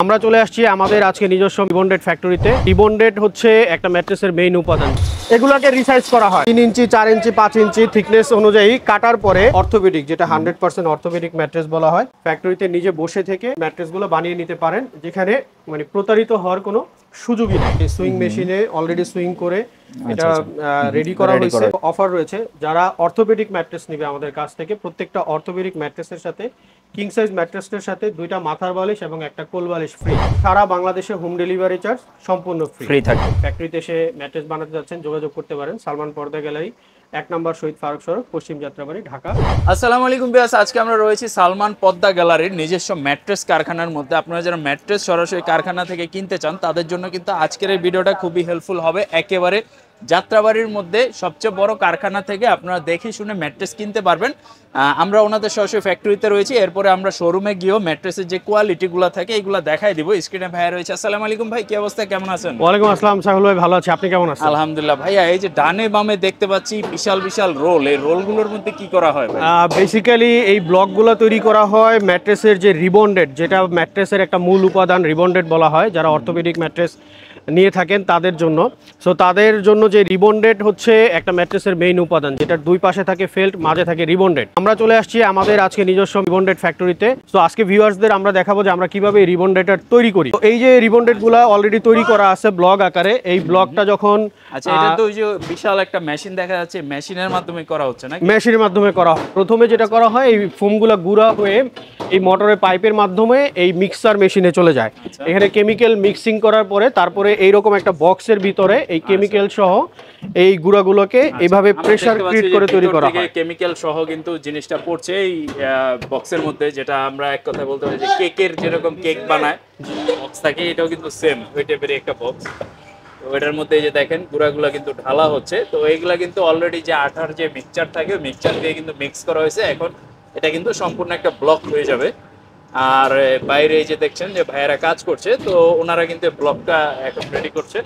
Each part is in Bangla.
আমরা চলে আসছি আমাদের আজকে নিজস্ব রিবন্ডেড ফ্যাক্টরিতে। রিবন্ডেড হচ্ছে একটা ম্যাট্রেসের মেইন উপাদান। এগুলোকে রিসাইজ করা হয় 3 ইঞ্চি 4 ইঞ্চি 5 ইঞ্চি থিকনেস অনুযায়ী কাটার পরে অর্থোপেডিক, যেটা 100% অর্থোপেডিক ম্যাট্রেস বলা হয়। ফ্যাক্টরিতে নিজে বসে থেকে ম্যাট্রেসগুলো বানিয়ে নিতে পারেন, যেখানে মানে প্রতারিত হওয়ার কোনো সুযোগই নেই। সুইং মেশিনে অলরেডি সুইং করে এটা রেডি করা হয়েছে। অফার রয়েছে যারা অর্থোপেডিক ম্যাট্রেস নেবে আমাদের কাছ থেকে, প্রত্যেকটা অর্থোপেডিক ম্যাট্রেসের সাথে কিং সাইজ ম্যাট্রেসের সাথে 2টা মাথার বালিশ এবং একটা কোল বালিশ ফ্রি। সারা বাংলাদেশে হোম ডেলিভারি চার্জ সম্পূর্ণ ফ্রি থাকে। ফ্যাক্টরিতে এসে ম্যাট্রেস বানাতে যাচ্ছেন যোগাযোগ করতে পারেন সালমান পর্দা গ্যালারি, 1 নম্বর শহীদ ফারুক সড়ক, পশ্চিম যাত্রাবাড়ি, ঢাকা। আসসালামু আলাইকুম বিয়াস, আজকে আমরা রয়েছি সালমান পদ্মা গ্যালারির নিজস্ব ম্যাট্রেস কারখানার মধ্যে। আপনারা যারা ম্যাট্রেস সরাসরি কারখানা থেকে কিনতে চান তাদের জন্য কিন্তু আজকের এই ভিডিওটা খুবই হেল্পফুল হবে। একেবারে যাত্রাবাড়ির মধ্যে সবচেয়ে বড় কারখানা থেকে আপনারা দেখে শুনে ম্যাট্রেস কিনতে পারবেন। আমরা ওনাদের সরাসরি ফ্যাক্টরিতে রয়েছি, এরপরে আমরা শোরুমে গিয়েও ম্যাট্রেসের যে কোয়ালিটিগুলো থাকে এগুলো দেখাই দিব। স্ক্রিনে ভাইয়া রয়েছে। আসসালামু আলাইকুম ভাই, কি অবস্থা, কেমন আছেন? ওয়ালাইকুম আসসালাম সাহুল ভাই, ভালো আছি, আপনি কেমন আছেন? আলহামদুলিল্লাহ। ভাইয়া এই যে ডানে বামে দেখতে পাচ্ছি বিশাল বিশাল রোল, এই রোলগুলোর মধ্যে কি করা হয়? বেসিক্যালি এই ব্লকগুলো তৈরি করা হয় ম্যাট্রেসের যে রিবন্ডেড, যেটা ম্যাট্রেসের একটা মূল উপাদান, রিবন্ডেড বলা হয় যারা অর্থোপেডিক ম্যাট্রেস নিয়ে থাকেন তাদের জন্য। সো তাদের জন্য যে রিবন্ডেড হচ্ছে একটা ম্যাট্রেসের মেইন উপাদান, যেটার দুই পাশে থাকে ফেল্ট, মাঝে থাকে রিবন্ডেড। আমরা চলে আসছি আমাদের আজকে নিজস্ব রিবন্ডেড ফ্যাক্টরিতে। সো আজকে ভিউয়ার্সদের আমরা দেখাবো যে আমরা কিভাবে রিবন্ডেডটা তৈরি করি। তো এই যে রিবন্ডেডগুলো অলরেডি তৈরি করা আছে ব্লক আকারে। এই ব্লকটা যখন এটা তো ওই যে বিশাল একটা মেশিন দেখা যাচ্ছে, মেশিনের মাধ্যমে করা হচ্ছে না? মেশিনের মাধ্যমে করা হয়। প্রথমে যেটা করা হয়, এই ফোমগুলো গুঁড়া হয়ে এই মোটরের পাইপের মাধ্যমে এই মিক্সার মেশিনে চলে যায়। এখানে কেমিক্যাল মিক্সিং করার পরে তারপরে এইরকম একটা বক্সের ভিতরে এই কেমিক্যাল সহ এই গুঁড়াগুলোকে এইভাবে প্রেসার ক্রিয়েট করে তৈরি করা হয়। কেমিক্যাল সহ কিন্তু জিনিসটা পড়ছে এই বক্সের মধ্যে, যেটা আমরা এক কথা বলতে পারি যে কেকের যেরকম কেক বানায় বক্স থাকে, এটাও কিন্তু সেম ওই টাইপের একটা বক্স। তো এটার মধ্যে এই যে দেখেন গুঁড়াগুলো কিন্তু ঢালা হচ্ছে। তো এইগুলা কিন্তু অলরেডি যে আঠার যে মিক্সচার থাকে মিক্সচার দিয়ে কিন্তু মিক্স করা হয়েছে। এখন এটা কিন্তু সম্পূর্ণ একটা ব্লক হয়ে যাবে। আর বাইরে এই যে দেখছেন যে ভাইয়েরা কাজ করছে, তো ওনারা কিন্তু ব্লকটা এখন রেডি করছে।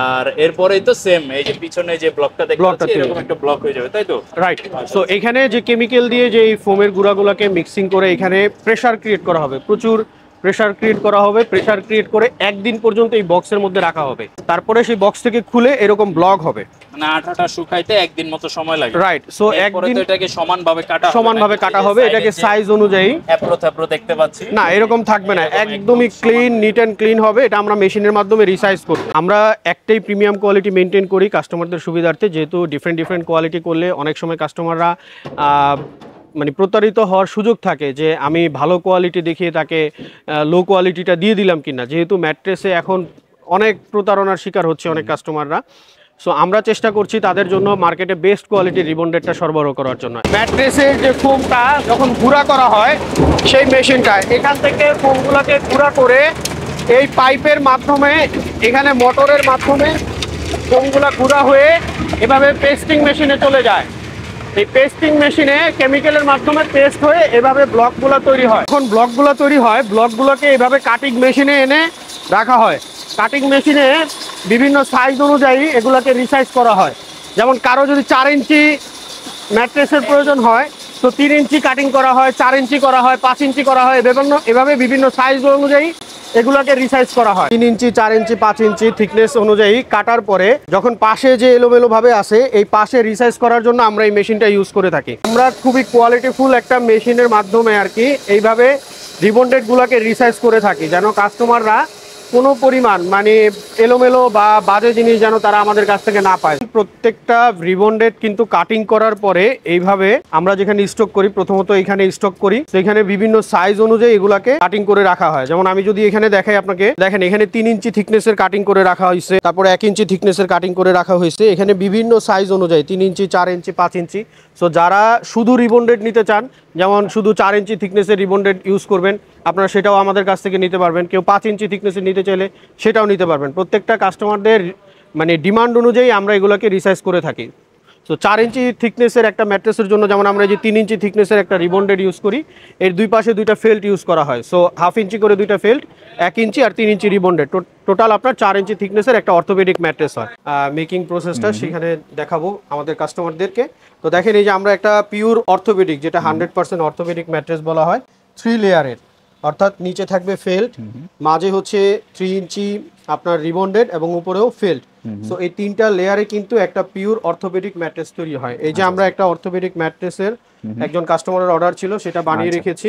আর এরপরেই তো সেম এই যে পিছনে যে ব্লকটা দেখতে পাচ্ছি এরকম একটা ব্লক হয়ে যাবে, তাই তো? রাইট। সো এখানে যে কেমিক্যাল দিয়ে যে এই ফোমের গুঁড়াগুলোকে মিক্সিং করে এখানে প্রেসার ক্রিয়েট করা হবে, প্রচুর প্রেসার ক্রিয়েট করা হবে। প্রেসার ক্রিয়েট করে একদিন পর্যন্ত এই বক্সের মধ্যে রাখা হবে। তারপরে সেই বক্স থেকে খুলে এরকম ব্লক হবে। মানে আঠাটা শুকাইতে একদিন মতো সময় লাগে। রাইট। সো একদিন এটাকে সমানভাবে কাটা হবে। এটাকে সাইজ অনুযায়ী অ্যাপ্রো দেখতে পাচ্ছি না, এরকম থাকবে না, একদমই ক্লিন, নিট অ্যান্ড ক্লিন হবে। এটা আমরা মেশিনের মাধ্যমে রিসাইজ করব। আমরা একটাই প্রিমিয়াম কোয়ালিটি মেনটেন করি কাস্টমারদের সুবিধার্থে, যেহেতু ডিফারেন্ট কোয়ালিটি করলে অনেক সময় কাস্টমাররা মানে প্রতারিত হওয়ার সুযোগ থাকে যে আমি ভালো কোয়ালিটি দেখিয়ে তাকে লো কোয়ালিটিটা দিয়ে দিলাম কিনা। যেহেতু ম্যাট্রেসে এখন অনেক প্রতারণার শিকার হচ্ছে অনেক কাস্টমাররা। সো আমরা চেষ্টা করছি তাদের জন্য মার্কেটে বেস্ট কোয়ালিটির রিবন্ডেডটা সরবরাহ করার জন্য। ম্যাট্রেসের যে ফোমটা যখন গুঁড়া করা হয় সেই মেশিনটা এখান থেকে ফোমগুলোকে গুঁড়া করে এই পাইপের মাধ্যমে এখানে মোটরের মাধ্যমে ফোমগুলো গুঁড়া হয়ে এভাবে পেস্টিং মেশিনে চলে যায়। এই পেস্টিং মেশিনে কেমিক্যালের মাধ্যমে পেস্ট হয়ে এভাবে ব্লকগুলো তৈরি হয়। যখন ব্লকগুলো তৈরি হয় ব্লকগুলোকে এভাবে কাটিং মেশিনে এনে রাখা হয়। কাটিং মেশিনে বিভিন্ন সাইজ অনুযায়ী এগুলোকে রিসাইজ করা হয়। যেমন কারো যদি 4 ইঞ্চি ম্যাট্রেসের প্রয়োজন হয় তো 3 ইঞ্চি কাটিং করা হয়, 4 ইঞ্চি করা হয়, 5 ইঞ্চি করা হয়। এভাবে বিভিন্ন সাইজ অনুযায়ী এগুলোকে রিসাইজ করা হয়। 3 ইঞ্চি 4 ইঞ্চি 5 ইঞ্চি থিকনেস অনুযায়ী কাটার পরে যখন পাশে যে এলোমেলো ভাবে আসে এই পাশে রিসাইজ করার জন্য আমরা এই মেশিনটা ইউজ করে থাকি। আমরা খুবই কোয়ালিটিফুল একটা মেশিনের মাধ্যমে আর কি এইভাবে রিবন্ডেডগুলোকে রিসাইজ করে থাকি, যেন কাস্টমাররা কোনো পরিমাণ মানে এলোমেলো বা বাজে জিনিস যেন তারা আমাদের কাছ থেকে না পায়। প্রত্যেকটা রিবন্ডেড কিন্তু কাটিং করার পরে এইভাবে আমরা যেখানে স্টক করি, প্রথমত এখানে স্টক করি, সেখানে বিভিন্ন সাইজ অনুযায়ী এগুলাকে কাটিং করে রাখা হয়। যেমন আমি যদি এখানে দেখাই আপনাকে, দেখেন এখানে 3 ইঞ্চি থিকনেসের কাটিং করে রাখা হয়েছে, তারপরে 1 ইঞ্চি থিকনেসের কাটিং করে রাখা হয়েছে। এখানে বিভিন্ন সাইজ অনুযায়ী 3 ইঞ্চি 4 ইঞ্চি 5 ইঞ্চি। সো যারা শুধু রিবন্ডেড নিতে চান, যেমন শুধু 4 ইঞ্চি থিকনেসের রিবন্ডেড ইউজ করবেন আপনারা, সেটাও আমাদের কাছ থেকে নিতে পারবেন। কেউ 5 ইঞ্চি থিকনেসের নিতে চাইলে সেটাও নিতে পারবেন। প্রত্যেকটা কাস্টমারদের মানে ডিমান্ড অনুযায়ী আমরা এগুলোকে রিসাইজ করে থাকি। সো 4 ইঞ্চি থিকনেসের একটা ম্যাট্রেসের জন্য যেমন আমরা যে 3 ইঞ্চি থিকনেসের একটা রিবন্ডেড ইউজ করি, এর দুই পাশে 2টা ফেল্ট ইউজ করা হয়। সো 1/2 ইঞ্চি করে 2টা ফেল্ট, 1 ইঞ্চি আর 3 ইঞ্চি রিবন্ডেড, টোটাল আপনার 4 ইঞ্চি থিকনেসের একটা অর্থোপেডিক ম্যাট্রেস হয়। মেকিং প্রসেসটা সেখানে দেখাবো আমাদের কাস্টমারদেরকে। তো দেখেন এই যে আমরা একটা পিওর অর্থোপেডিক, যেটা 100% অর্থোপেডিক ম্যাট্রেস বলা হয়, 3 লেয়ারের অর্থাৎ নিচে থাকবে ফেল্ট, মাঝে হচ্ছে 3 ইঞ্চি আপনার রিবন্ডেড এবং উপরেও ফেল্ট। সো এই তিনটা লেয়ারে কিন্তু একটা পিওর অর্থোপেডিক ম্যাট্রেস তৈরি হয়। এই যে আমরা একটা অর্থোপেডিক ম্যাট্রেসের একজন কাস্টমারের অর্ডার ছিল, সেটা বানিয়ে রেখেছি,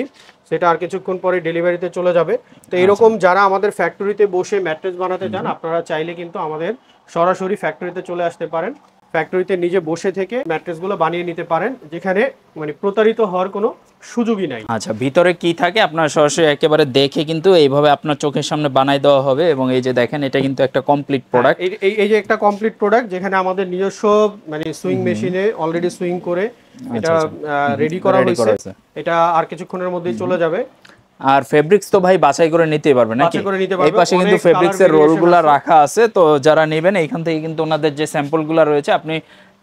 সেটা আর কিছুক্ষণ পরে ডেলিভারিতে চলে যাবে। তো এরকম যারা আমাদের ফ্যাক্টরিতে বসে ম্যাট্রেস বানাতে চান, আপনারা চাইলে কিন্তু আমাদের সরাসরি ফ্যাক্টরিতে চলে আসতে পারেন। ফ্যাক্টরিতে নিজে বসে থেকে ম্যাট্রেসগুলো বানিয়ে নিতে পারেন, যেখানে মানে প্রতারিত হওয়ার কোনো সুযোগই নাই। আচ্ছা, ভিতরে কি থাকে আপনার সরাসরি একেবারে দেখে কিন্তু এইভাবে আপনার চোখের সামনে বানাই দেওয়া হবে। এবং এই যে দেখেন, এটা কিন্তু একটা কমপ্লিট প্রোডাক্ট। এই যে একটা কমপ্লিট প্রোডাক্ট, যেখানে আমাদের নিজস্ব মানে সুইং মেশিনে অলরেডি সুইং করে এটা রেডি করা হয়েছে। এটা আর কিছুক্ষণের মধ্যেই চলে যাবে। আর ফেব্রিক্স তো ভাই বাছাই করে নিতেই পারবেন নাকি? এই পাশে কিন্তু ফেব্রিক্স এর রোলগুলো রাখা আছে, তো যারা নেবেন এইখান থেকে কিন্তু ওনাদের যে স্যাম্পলগুলো রয়েছে, আপনি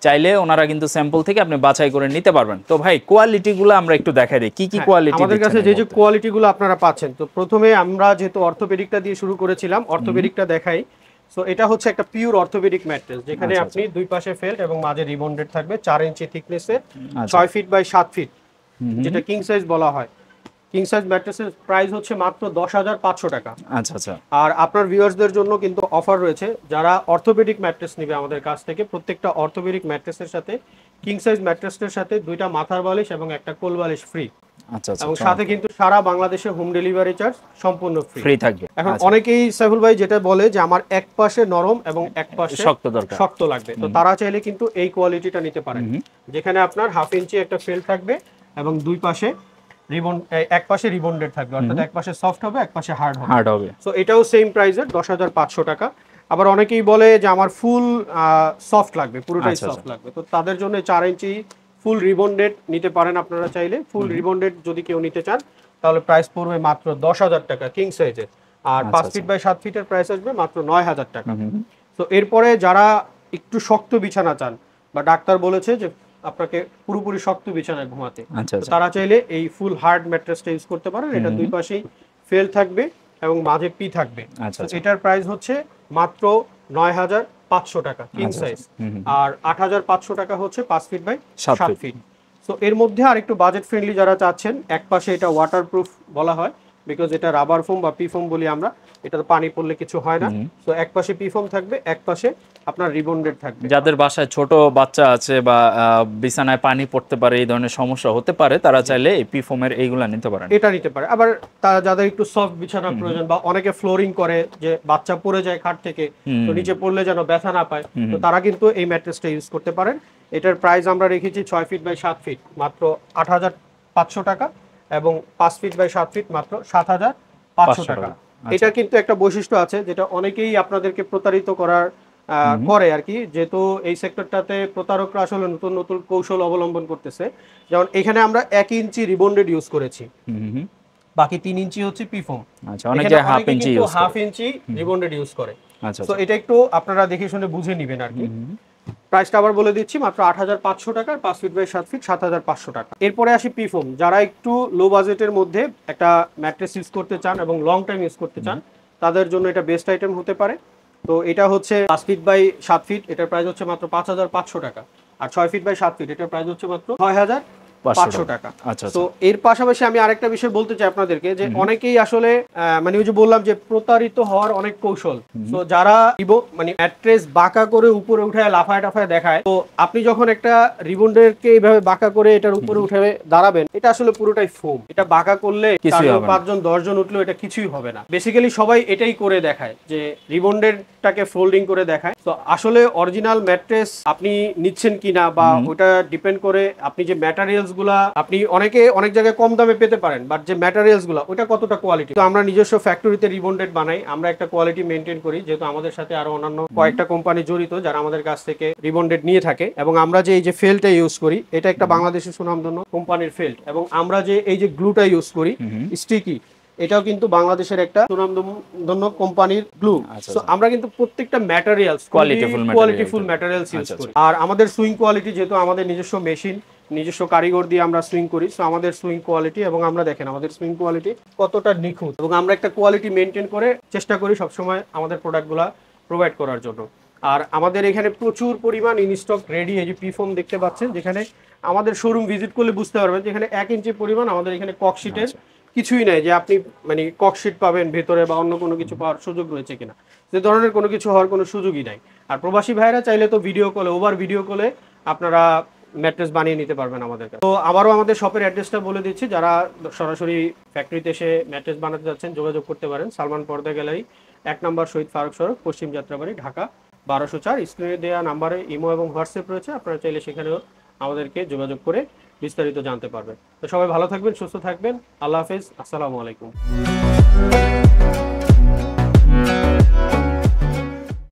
চাইলে ওনারা কিন্তু স্যাম্পল থেকে আপনি বাছাই করে নিতে পারবেন। তো ভাই কোয়ালিটিগুলো আমরা একটু দেখাই দিই, কি কি কোয়ালিটি আমাদের কাছে যে যে কোয়ালিটিগুলো আপনারা পাচ্ছেন। তো প্রথমে আমরা যেহেতু অর্থোপেডিকটা দিয়ে শুরু করেছিলাম, অর্থোপেডিকটা দেখাই। সো এটা হচ্ছে একটা পিওর অর্থোপেডিক ম্যাট্রেস, যেখানে আপনি দুই পাশে ফেল্ট এবং মাঝে রিবন্ডেড থাকবে, 4 ইঞ্চি থিকনেসের, 6 ফিট বাই 7 ফিট, যেটা কিং সাইজ বলা হয়। কিং সাইজ ম্যাট্রেসের প্রাইস হচ্ছে মাত্র 10,500 টাকা। আচ্ছা আচ্ছা। আর আপনার ভিউয়ার্সদের জন্য কিন্তু অফার রয়েছে, যারা অর্থোপেডিক ম্যাট্রেস নেবে আমাদের কাছ থেকে, প্রত্যেকটা অর্থোপেডিক ম্যাট্রেসের সাথে কিং সাইজ ম্যাট্রেসের সাথে 2টা মাথার বালিশ এবং একটা কোল বালিশ ফ্রি। আচ্ছা আচ্ছা। এবং সাথে কিন্তু সারা বাংলাদেশে হোম ডেলিভারি চার্জ সম্পূর্ণ ফ্রি থাকবে। এখন অনেকেই সাইফুল ভাই যেটা বলে যে আমার এক পাশে নরম এবং এক পাশে শক্ত লাগবে, তো তারা চাইলে কিন্তু এই কোয়ালিটিটা নিতে পারেন, যেখানে আপনার 1/2 ইঞ্চি একটা ফেল্ট থাকবে এবং দুই পাশে এক পাশে রিবন্ডেড থাকবে, অর্থাৎ এক পাশে সফট হবে, এক পাশে হার্ড হবে। সো এটাও সেম প্রাইসের 10,500 টাকা। আবার অনেকেই বলে যে আমার ফুল সফট লাগবে, পুরোটাই সফট লাগবে, তো তাদের জন্য 4 ইঞ্চি ফুল রিবন্ডেড নিতে পারেন আপনারা চাইলে। ফুল রিবন্ডেড যদি কেউ নিতে চান, তাহলে প্রাইস পড়বে মাত্র 10,000 টাকা কিং সাইজের। আর 5 ফিট বাই 7 ফিটের প্রাইস আসবে মাত্র 9,000 টাকা। তো এরপরে যারা একটু শক্ত বিছানা চান, বা ডাক্তার বলেছে যে আপনাকে পুরোপুরি শক্ত বিছানায় ঘুমাতে, তারা চাইলে এই ফুল হার্ড ম্যাট্রেসটা ইউজ করতে পারেন। এটা দুই পাশেই ফেল থাকবে এবং মাঝে পি থাকবে। এটার প্রাইস হচ্ছে মাত্র 9,500 টাকা কিং সাইজ, আর 8,500 টাকা হচ্ছে 5 ফিট বাই 7 ফিট। সো এর মধ্যে আর একটু বাজেট ফ্রেন্ডলি যারা চাচ্ছেন, এক পাশে এটা ওয়াটারপ্রুফ বলা হয়, বিকজ এটা রাবার ফোম বা পি ফোম বলি আমরা, এটা পানি পড়লে কিছু হয় না। সো এক পাশে পি ফোম থাকবে, এক পাশে আপনার রিবন্ডেড থাকবে। যাদের বাসায় ছোট বাচ্চা আছে বা বিছানায় পানি পড়তে পারে, এই ধরনের সমস্যা হতে পারে, তারা চাইলে এই পি ফোমের এইগুলা নিতে পারেন। এটা নিতে পারে। আবার তারা যাদের একটু সফট বিছানা প্রয়োজন, বা অনেকে ফ্লোরিং করে যে বাচ্চা পড়ে যায় খাট থেকে, তো নিচে পড়লে যেন ব্যথা না পায়, তো তারা কিন্তু এই ম্যাট্রেসটা ইউজ করতে পারেন। এটার প্রাইস আমরা রেখেছি 6 ফিট বাই 7 ফিট মাত্র 8,500 টাকা, এবং 5 ফিট বাই 7 ফিট মাত্র 7,500 টাকা। এটা কিন্তু একটা বৈশিষ্ট্য আছে, যেটা অনেকেই আপনাদেরকে প্রতারিত করে আর কি, যেহেতু এই সেক্টরটাতে প্রতারকরা আসলে নতুন নতুন কৌশল অবলম্বন করতেছে। যেমন এখানে আমরা 1 ইঞ্চি রিবন্ডেড ইউজ করেছি, বাকি 3 ইঞ্চি হচ্ছে পি ফোম। আচ্ছা, অনেকে হাফ ইঞ্চি রিবন্ডেড ইউজ করে। তো এটা একটু আপনারা দেখে শুনে বুঝে নেবেন আর কি। প্রাইসটা আবার বলে দিচ্ছি, মাত্র 8,500 টাকা, 5 ফিট বাই 7 ফিট 7,500 টাকা। এরপরে আসি পি ফোম। যারা একটু লো বাজেটের মধ্যে একটা ম্যাট্রেস ইউজ করতে চান এবং লং টাইম ইউজ করতে চান, তাদের জন্য এটা বেস্ট আইটেম হতে পারে। তো এটা হচ্ছে 5 ফিট বাই 7 ফিট, এটার প্রাইস হচ্ছে মাত্র 5,500 টাকা। আর 6 ফিট বাই 7 ফিট, এটার প্রাইস হচ্ছে মাত্র 6,500 টাকা। তো এর পাশাপাশি আমি আরেকটা বিষয় বলতে চাই আপনাদেরকে, যে অনেকেই আসলে মানে ওই যে বললাম যে প্রতারিত হওয়ার অনেক কৌশল। তো যারা মানে ম্যাট্রেস বাঁকা করে উপরে উঠায় লাফায় টাফায় দেখায়, তো আপনি যখন একটা রিবন্ডেরকে এইভাবে বাঁকা করে এটার উপরে উঠে দাঁড়াবেন, এটা আসলে পুরোটাই ফোম। এটা বাঁকা করলে 5 জন 10 জন উঠলেও এটা কিছুই হবে না। বেসিক্যালি সবাই এটাই করে দেখায়, যে রিবন্ডেরটাকে ফোল্ডিং করে দেখায়। তো আসলে অরিজিনাল ম্যাট্রেস আপনি নিচ্ছেন কিনা, বা ওটা ডিপেন্ড করে আপনি যে ম্যাটেরিয়ালস গুলা আপনি অনেক জায়গায় কম দামে পেতে পারেন, বাট যে ম্যাটেরিয়ালস গুলা ওটা কতটা কোয়ালিটি। তো আমরা নিজস্ব ফ্যাক্টরিতে রিবন্ডেড বানাই, আমরা একটা কোয়ালিটি মেনটেন করি, যেহেতু আমাদের সাথে আরো অন্যান্য কয়েকটা কোম্পানি জড়িত যারা আমাদের কাছ থেকে রিবন্ডেড নিয়ে থাকে। এবং আমরা যে এই যে ফেল্টটা ইউজ করি, এটা একটা বাংলাদেশের সুনামধন্য কোম্পানির ফেল্ট। এবং আমরা যে এই যে গ্লুটা ইউজ করি স্টিকি, এটাও কিন্তু বাংলাদেশের একটা সুনামধন্য কোম্পানির গ্লু। সো আমরা কিন্তু প্রত্যেকটা ম্যাটেরিয়ালস কোয়ালিটিফুল ম্যাটেরিয়ালস ইউজ করি। আর আমাদের সুইং কোয়ালিটি, যেহেতু আমাদের নিজস্ব মেশিন, নিজস্ব কারিগর দিয়ে আমরা সুইং করি, সো আমাদের সুইং কোয়ালিটি, এবং আমরা দেখেন আমাদের সুইং কোয়ালিটি কতটা নিখুঁত, এবং আমরা একটা কোয়ালিটি মেনটেন করে চেষ্টা করি সবসময় আমাদের প্রোডাক্টগুলো প্রোভাইড করার জন্য। আর আমাদের এখানে প্রচুর পরিমাণ ইনস্টক রেডি, এই যে পি ফোম দেখতে পাচ্ছেন, যেখানে আমাদের শোরুম ভিজিট করলে বুঝতে পারবেন যেখানে 1 ইঞ্চি পরিমাণ আমাদের এখানে ককশিটের কিছুই নাই যে আপনি মানে ককশিট পাবেন ভেতরে বা অন্য কোনো কিছু পাওয়ার সুযোগ রয়েছে কিনা, যে ধরনের কোনো কিছু হওয়ার কোনো সুযোগই নাই। আর প্রবাসী ভাইরা চাইলে তো ভিডিও কলে, ওভার ভিডিও কলে আপনারা ম্যাট্রেস বানিয়ে নিতে পারবেন আমাদের কাছে। তো আবারও আমাদের শপের অ্যাড্রেসটা বলে দিচ্ছি, যারা সরাসরি ফ্যাক্টরিতে এসে ম্যাট্রেস বানাতে যাচ্ছেন যোগাযোগ করতে পারেন সালমান পর্দা গ্যালারি, 1 নম্বর শহীদ ফারুক সড়ক, পশ্চিম যাত্রাবাড়ি, ঢাকা 1204। স্ক্রিনে দেওয়া নাম্বারে ইমো এবং হোয়াটসঅ্যাপ রয়েছে, আপনারা চাইলে সেখানেও আমাদেরকে যোগাযোগ করে বিস্তারিত জানতে পারবেন। তো সবাই ভালো থাকবেন, সুস্থ থাকবেন, আল্লাহ হাফেজ, আসসালামু আলাইকুম।